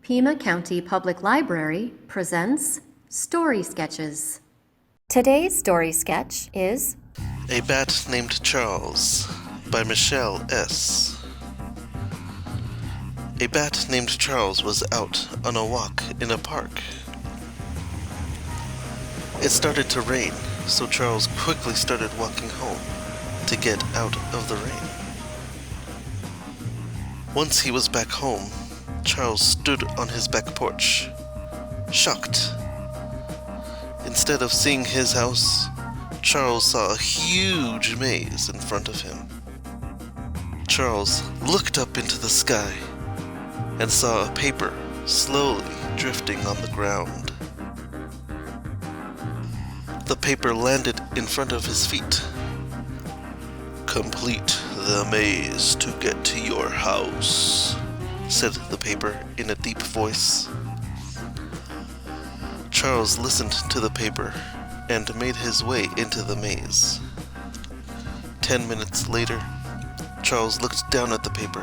Pima County Public Library presents Story Sketches. Today's story sketch is A Bat Named Charles by Marisol S. A bat named Charles was out on a walk in a park. It started to rain, so Charles quickly started walking home to get out of the rain. Once he was back home, Charles stood on his back porch, shocked. Instead of seeing his house, Charles saw a huge maze in front of him. Charles looked up into the sky and saw a paper slowly drifting on the ground. The paper landed in front of his feet. "Complete the maze to get to your house," said the paper in a deep voice. Charles listened to the paper and made his way into the maze. 10 minutes later, Charles looked down at the paper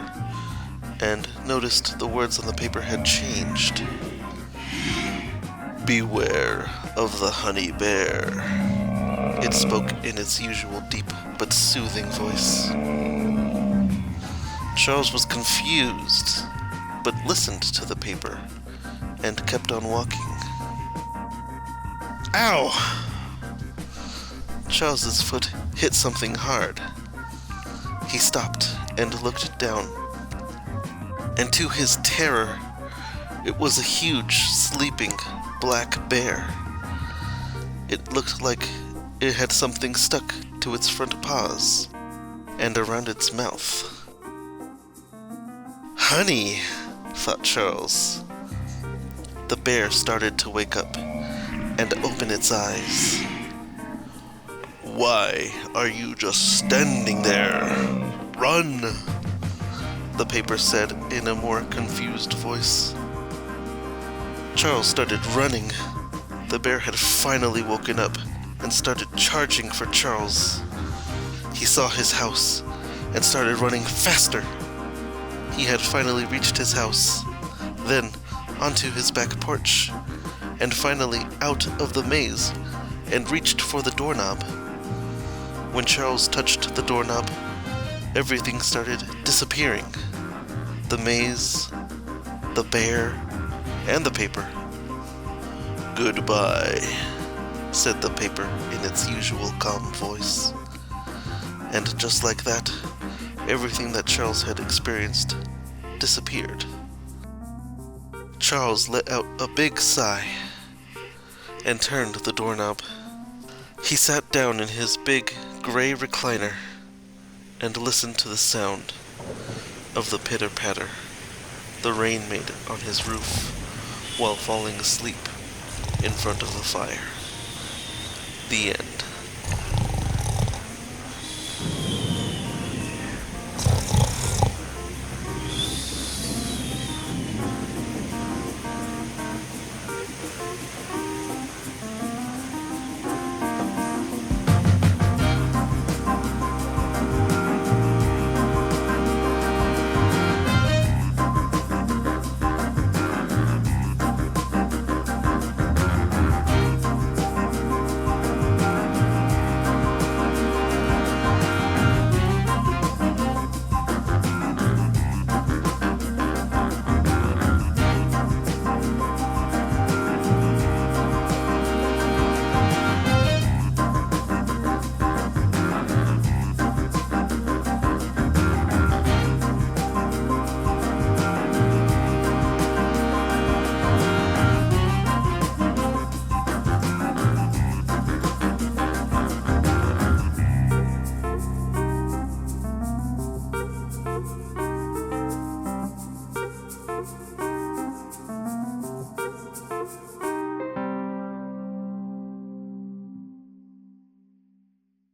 and noticed the words on the paper had changed. "Beware of the honey bear," it spoke in its usual deep but soothing voice. Charles was confused, but listened to the paper and kept on walking. Ow! Charles's foot hit something hard. He stopped and looked down, and to his terror, it was a huge, sleeping black bear. It looked like it had something stuck to its front paws and around its mouth. "Honey," thought Charles. The bear started to wake up and open its eyes. "Why are you just standing there? Run!" the paper said in a more confused voice. Charles started running. The bear had finally woken up and started charging for Charles. He saw his house and started running faster. He had finally reached his house, then onto his back porch, and finally out of the maze and reached for the doorknob. When Charles touched the doorknob, everything started disappearing. The maze, the bear, and the paper. "Goodbye," said the paper in its usual calm voice. And just like that, everything that Charles had experienced disappeared. Charles let out a big sigh and turned the doorknob. He sat down in his big gray recliner and listened to the sound of the pitter-patter the rain made on his roof while falling asleep in front of the fire. The end.